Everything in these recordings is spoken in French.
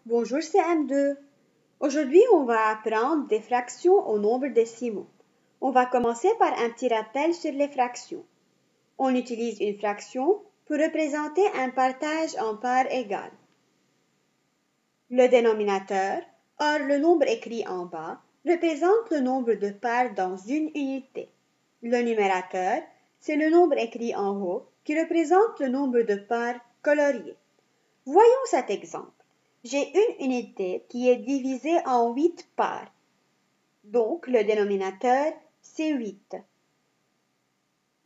Bonjour CM2. Aujourd'hui, on va apprendre des fractions au nombre décimaux. On va commencer par un petit rappel sur les fractions. On utilise une fraction pour représenter un partage en parts égales. Le dénominateur, or le nombre écrit en bas, représente le nombre de parts dans une unité. Le numérateur, c'est le nombre écrit en haut qui représente le nombre de parts coloriées. Voyons cet exemple. J'ai une unité qui est divisée en 8 parts. Donc, le dénominateur, c'est 8.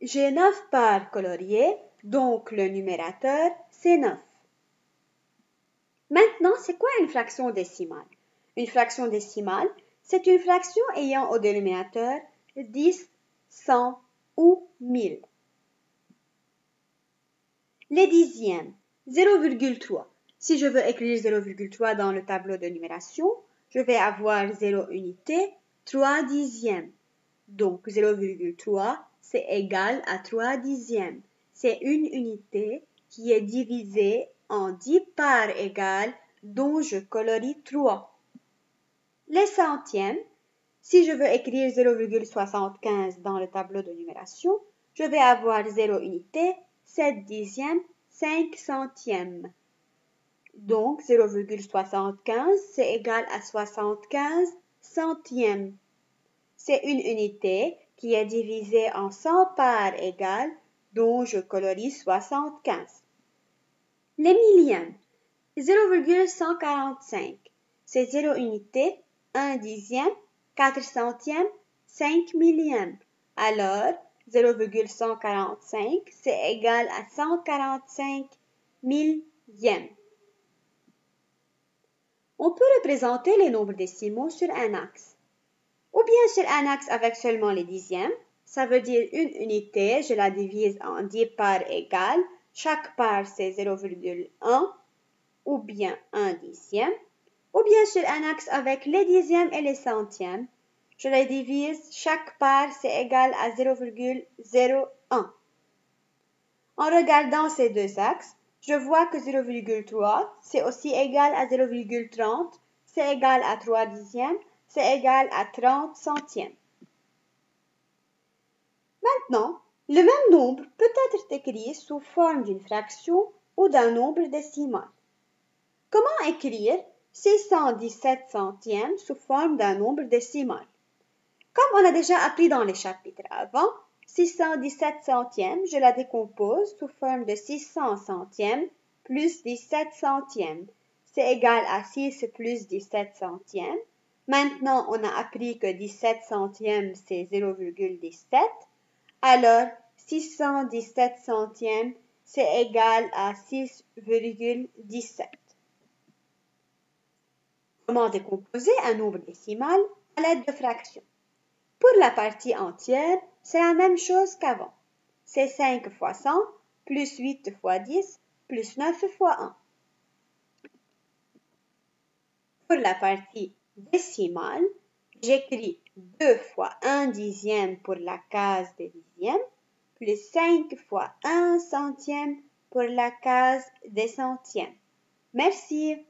J'ai 9 parts coloriées, donc le numérateur, c'est 9. Maintenant, c'est quoi une fraction décimale? Une fraction décimale, c'est une fraction ayant au dénominateur 10, 100 ou 1000. Les dixièmes, 0,3. Si je veux écrire 0,3 dans le tableau de numération, je vais avoir 0 unité, 3 dixièmes. Donc 0,3, c'est égal à 3 dixièmes. C'est une unité qui est divisée en 10 parts égales dont je colorie 3. Les centièmes, si je veux écrire 0,75 dans le tableau de numération, je vais avoir 0 unité, 7 dixièmes, 5 centièmes. Donc 0,75, c'est égal à 75 centièmes. C'est une unité qui est divisée en 100 parts égales dont je colorie 75. Les millièmes, 0,145, c'est 0 unité, 1 dixième, 4 centièmes, 5 millièmes. Alors, 0,145, c'est égal à 145 millièmes. On peut représenter les nombres décimaux sur un axe. Ou bien sur un axe avec seulement les dixièmes, ça veut dire une unité, je la divise en 10 parts égales, chaque part c'est 0,1 ou bien 1 dixième. Ou bien sur un axe avec les dixièmes et les centièmes, je les divise, chaque part c'est égal à 0,01. En regardant ces deux axes, je vois que 0,3 c'est aussi égal à 0,30, c'est égal à 3 dixièmes, c'est égal à 30 centièmes. Maintenant, le même nombre peut être écrit sous forme d'une fraction ou d'un nombre décimal. Comment écrire 617 centièmes sous forme d'un nombre décimal? Comme on a déjà appris dans les chapitres avant, 617 centièmes, je la décompose sous forme de 600 centièmes plus 17 centièmes. C'est égal à 6 plus 17 centièmes. Maintenant, on a appris que 17 centièmes, c'est 0,17. Alors, 617 centièmes, c'est égal à 6,17. Comment décomposer un nombre décimal à l'aide de fractions? Pour la partie entière, c'est la même chose qu'avant. C'est 5 fois 100 plus 8 fois 10 plus 9 fois 1. Pour la partie décimale, j'écris 2 fois 1 dixième pour la case des dixièmes, plus 5 fois 1 centième pour la case des centièmes. Merci.